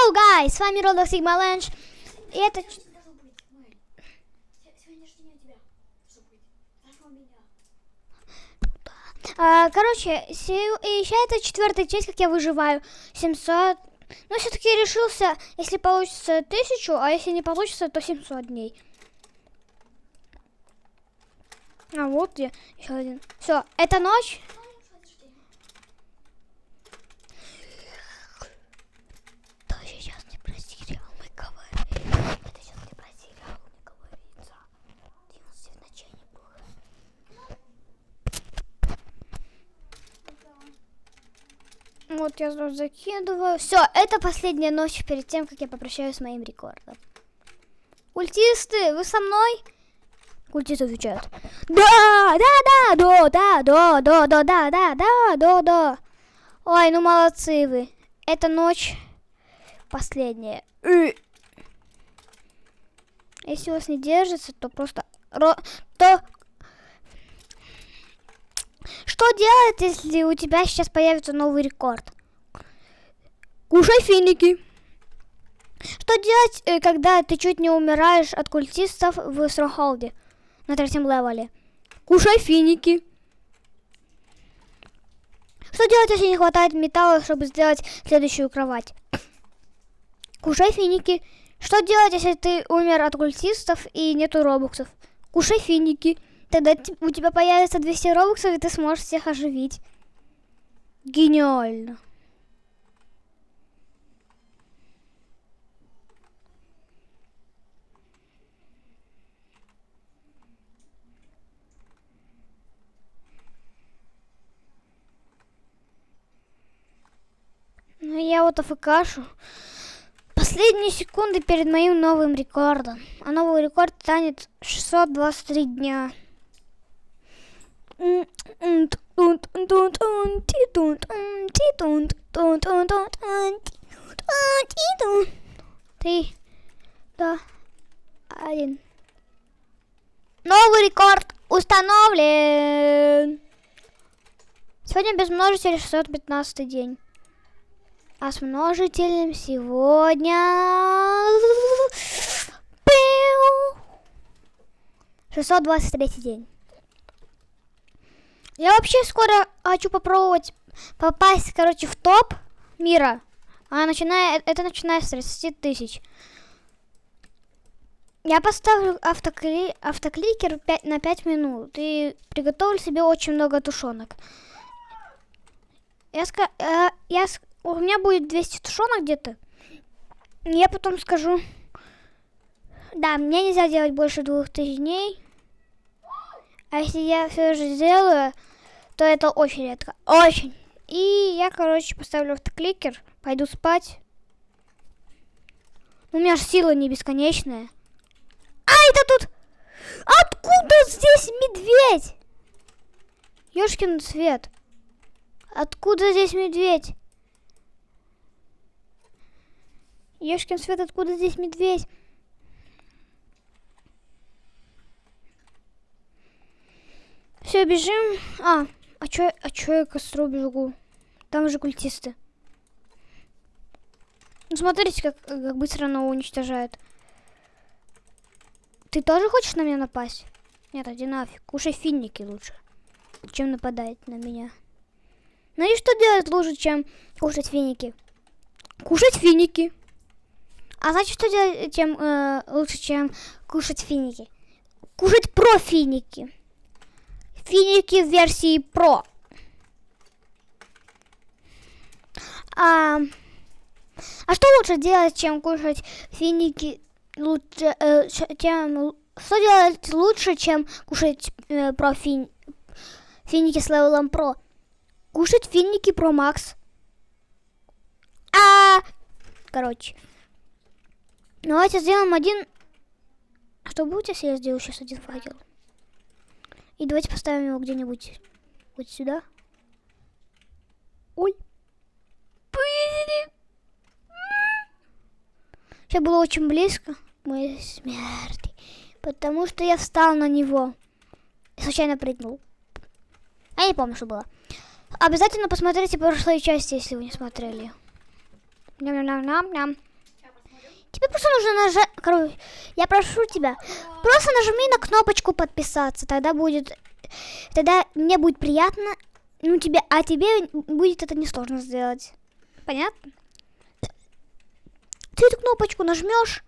Hello, guys! С вами Roblox Sigma Lounge. И это... Короче, еще это 4-я часть, как я выживаю. 700... Но все-таки решился, если получится 1000, а если не получится, то 700 дней. А вот где еще один. Все, это ночь. Да, сейчас не про сериал мы говорим. Это сейчас не про сериал не говорится. 11 ночей не было. Вот я сразу закидываю. Все, это последняя ночь перед тем, как я попрощаюсь с моим рекордом. Культисты, вы со мной? Культисты отвечают. Да. Ой, ну молодцы вы. Эта ночь последняя. Если у вас не держится, то просто... Что делать, если у тебя сейчас появится новый рекорд? Кушай финики. Что делать, когда ты чуть не умираешь от культистов в Стронгхолде на 3-м левеле? Кушай финики. Что делать, если не хватает металла, чтобы сделать следующую кровать? Кушай финики. Что делать, если ты умер от культистов и нету робоксов? Кушай финики. Тогда у тебя появится 200 робоксов, и ты сможешь всех оживить. Гениально. Ну, я вот АФКшу. Последние секунды перед моим новым рекордом. А новый рекорд станет 623 дня. Ты. Да. 1. Новый рекорд установлен. Сегодня без множителя 615 день. А с множителем сегодня 623 день. Я вообще скоро хочу попробовать попасть, короче, в топ мира. Это начиная с 30 тысяч. Я поставлю автокликер на 5 минут и приготовлю себе очень много тушенок. У меня будет 200 тушенок где-то. Я потом скажу... Да, мне нельзя делать больше 2000 дней. А если я все же сделаю, то это очень редко. Очень. И я, короче, поставлю автокликер. Пойду спать. У меня же сила не бесконечная. А, это тут... Откуда здесь медведь? Ёшкин свет. Откуда здесь медведь? Ёшкин свет, откуда здесь медведь? Все, бежим. А чё я к костру бегу? Там же культисты. Ну, смотрите, как быстро оно уничтожает. Ты тоже хочешь на меня напасть? Нет, иди нафиг. Кушай финики лучше, чем нападать на меня. Ну и что делать лучше, чем кушать финики? Кушать финики. А значит, что делать лучше, чем кушать финики? Кушать профиники. Финики в версии Pro. А что лучше делать, чем кушать финики? Что делать лучше, чем кушать финики с левелом Pro? Кушать финики Pro Max. Короче. Давайте сделаем один... Что будет, если я сделаю сейчас один факел? И давайте поставим его где-нибудь вот сюда. Ой. Сейчас было очень близко к моей смерти. Потому что я встал на него. И случайно прыгнул. Я не помню, что было. Обязательно посмотрите прошлые части, если вы не смотрели. Ням-ням-ням-ням. Тебе просто нужно нажать... Короче, я прошу тебя, просто нажми на кнопочку подписаться, тогда будет... Тогда мне будет приятно, ну тебе, а тебе будет это несложно сделать. Понятно? Ты эту кнопочку нажмешь,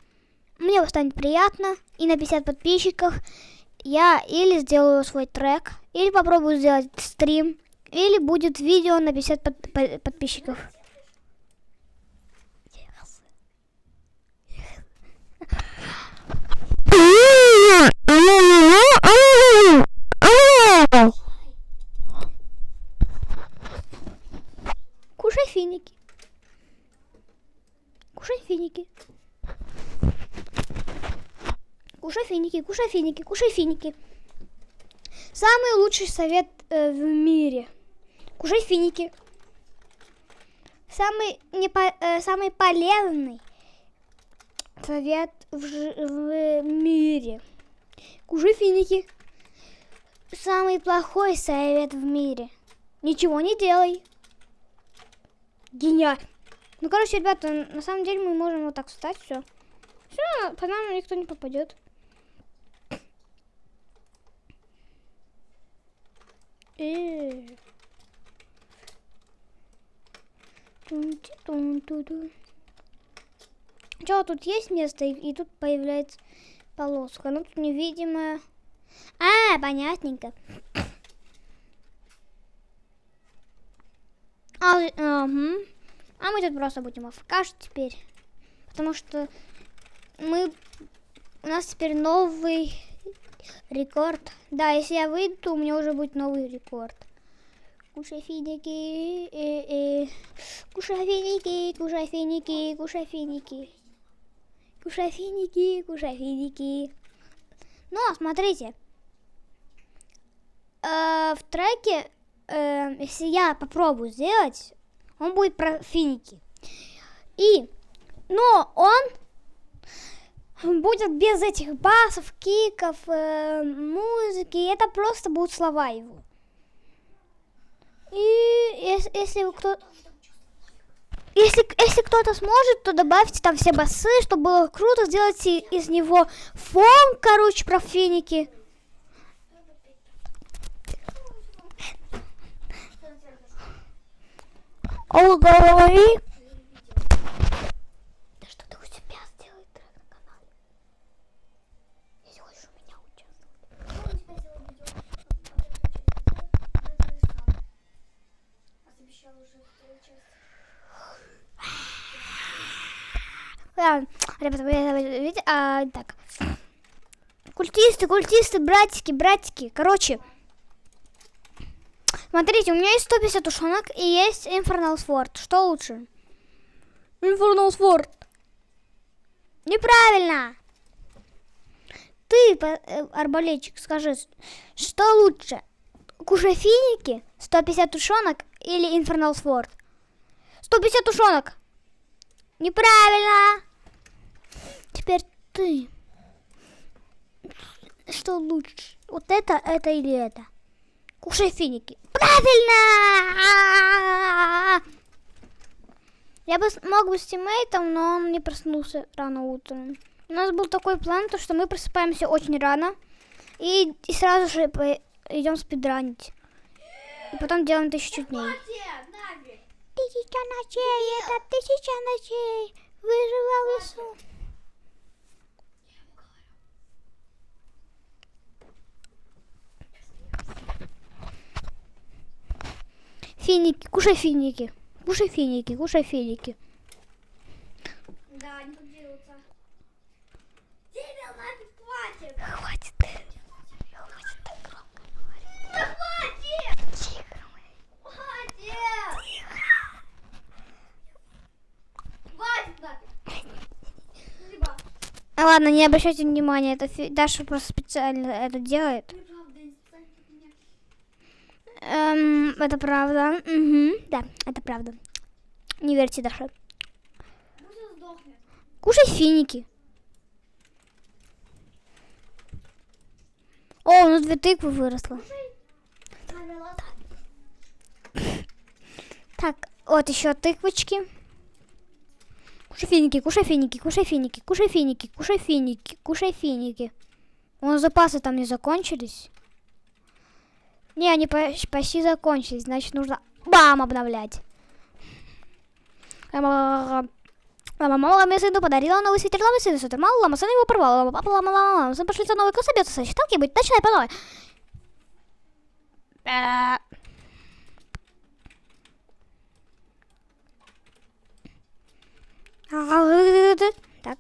мне станет приятно, и на 50 подписчиков я или сделаю свой трек, или попробую сделать стрим, или будет видео на 50 подписчиков. Кушай финики. Кушай финики. Кушай финики, кушай финики, кушай финики. Самый лучший совет в мире. Кушай финики. Самый полезный совет в мире. Кушай финики. Самый плохой совет в мире. Ничего не делай. Гениально. Ну, короче, ребята, на самом деле мы можем вот так встать, все. Все, по нам никто не попадет. Что, тут есть место, и тут появляется полоска. Ну, тут невидимая. А, понятненько. А мы тут просто будем афкашить теперь. Потому что у нас теперь новый рекорд. Да, если я выйду, то у меня уже будет новый рекорд. Кушай финики, кушай финики, кушай финики, кушай финики. Кушай финики, кушай финики. Ну, смотрите. В треке, если я попробую сделать, он будет про финики. Но он будет без этих басов, киков, музыки. Это просто будут слова его. И если кто-то сможет, то добавьте там все басы, чтобы было круто. Сделайте из него фон, короче, про финики. Говори. Да что ты у себя сделай трек на канале. Если хочешь у меня участвовать. Ладно, ребята, видите, так. Культисты, братики. Короче, смотрите, у меня есть 150 тушенок и есть Infernal Sword. Что лучше? Infernal Sword. Неправильно. Ты, арбалетчик, скажи, что лучше? Кушай финики, 150 тушенок или Infernal Sword? 150 тушенок. Неправильно. Теперь ты. Что лучше? Вот это или это? Кушай финики. Правильно! Я бы мог быть с тиммейтом, но он не проснулся рано утром. У нас был такой план, то что мы просыпаемся очень рано и сразу же идем спидранить. И потом делаем 1000 дней. 1000 ночей, это 1000 ночей. Выживал в лесу. Финики, кушай финики. Кушай финики, кушай финики. Да, они тут дерутся. Тебе нафиг хватит. Хватит. Хватит так громко говорить. Да хватит! Тихо. Хватит! Хватит нафиг. Либо. Ладно, не обращайте внимания, это Даша просто специально это делает. Неправда, не специально от меня. Это правда. Угу. Да, это правда. Не верьте, Даша. Пусть он сдохнет. Кушай финики. О, у нас 2 тыквы выросло. Мармелад. Так, вот еще тыквочки. Кушай финики, кушай финики, кушай финики, кушай финики, кушай финики, кушай финики. У нас запасы там не закончились. Не, они почти закончились, значит нужно бам обновлять. Мама мне сыну подарила новый свитер, мало, лама сына его порвала, лама сын пошли за новый класс, обед со считалки быть, начинай по новой. Так,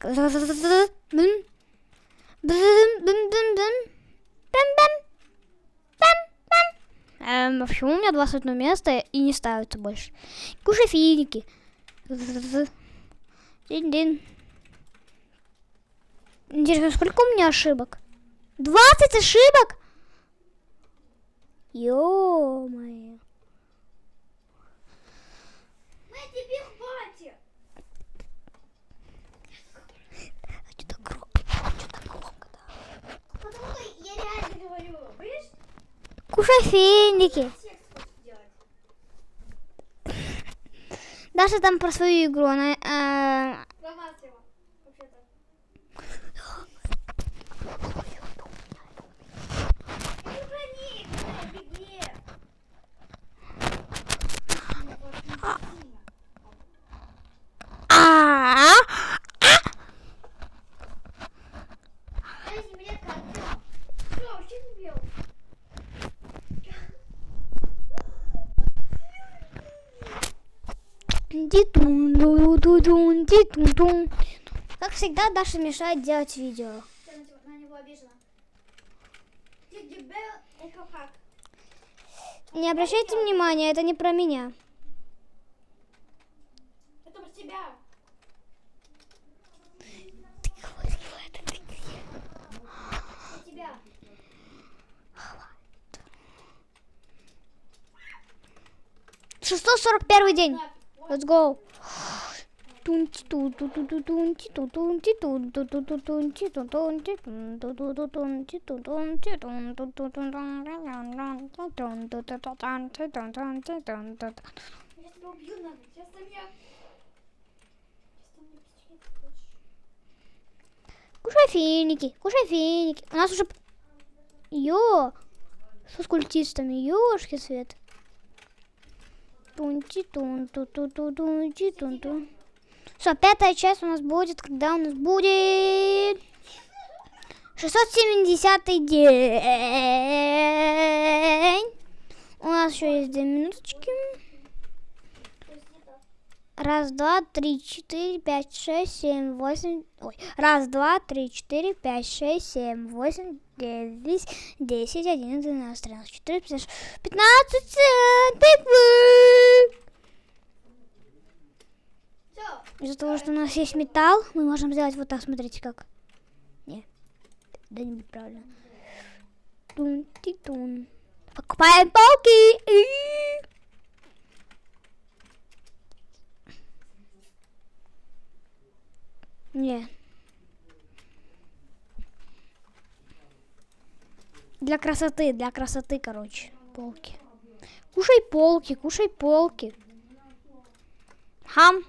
почему у меня 21 место и не ставится больше? Кушай финики. Дин-дин. Интересно, сколько у меня ошибок? 20 ошибок? Ё-моё. Мы тебе хватит. А что так громко? Что так громко, да? Потому что я реально говорю. Видишь? Кушай финики. Секс хочет делать. Даша там про свою игру, она... Ломаться его. Вообще-то. Не урони, беги. Подожди, мне как? Что, вообще не бил? Ди-тун-ду-ду-дун-ди-тун-тун. Как всегда, Даша мешает делать видео. Я на него обижена. Ты дебил, это как? Не обращайте внимания, это не про меня. Это про тебя. Про тебя. 641 день. Нафиг. Вот. Let's go. Я тебя убью, надо. Сейчас там я... Кушай финики, кушай финики. У нас уже... Ё! Что с культистами? Ёшки свет. Тун-ти-тун-ту-ту-ту-тун-ти-тун-тун. Все, 5-я часть у нас будет, когда у нас будет 670-й день. У нас еще есть 2 минуточки. Раз, два, три, четыре, пять, шесть, семь, восемь. Ой. Раз, два, три, четыре, пять, шесть, семь, восемь, девять, 10, 11, 12, 13, 14, 15, 15. Все. Из-за того, что у нас есть металл, мы можем сделать вот так, смотрите как. Не, да не будет правильно. Тун-ти-тун. Покупаем палки. Не. Для красоты, короче, полки. Кушай полки, кушай полки. Хам.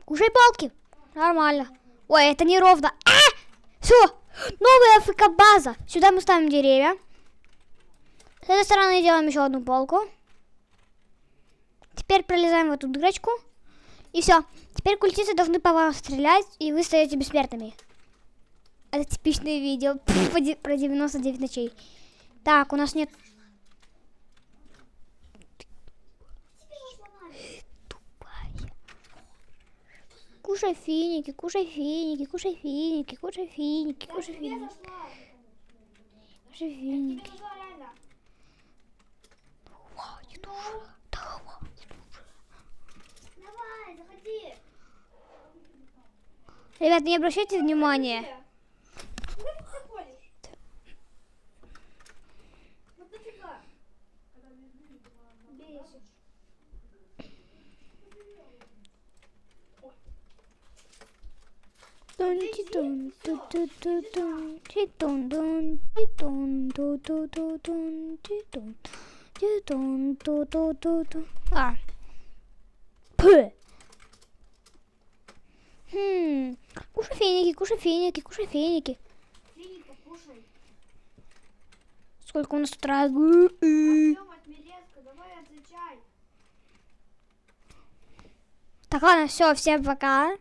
Кушай палки. Нормально. Ой, это неровно. Все. Новая АФК-база. Сюда мы ставим деревья. С этой стороны делаем еще одну полку. Теперь пролезаем в эту дырочку. И все. Теперь культисты должны по вам стрелять, и вы стаете бессмертными. Это типичное видео про 99 ночей. Так, у нас нет... Кушай финики, кушай финики, кушай финики, кушай финики, кушай финики. Кушай финики. Хватит уже. Да хватит уже. Давай, заходи. Ребят, не обращайте внимания. Куда ты заходишь? Вот нафига? Бесишь. А. П. финики, кушай финики, кушай финики. Финика, кушай. Сколько у нас тут раз? Артем от Милецка, давай отвечай. Так, ладно, все, всем пока.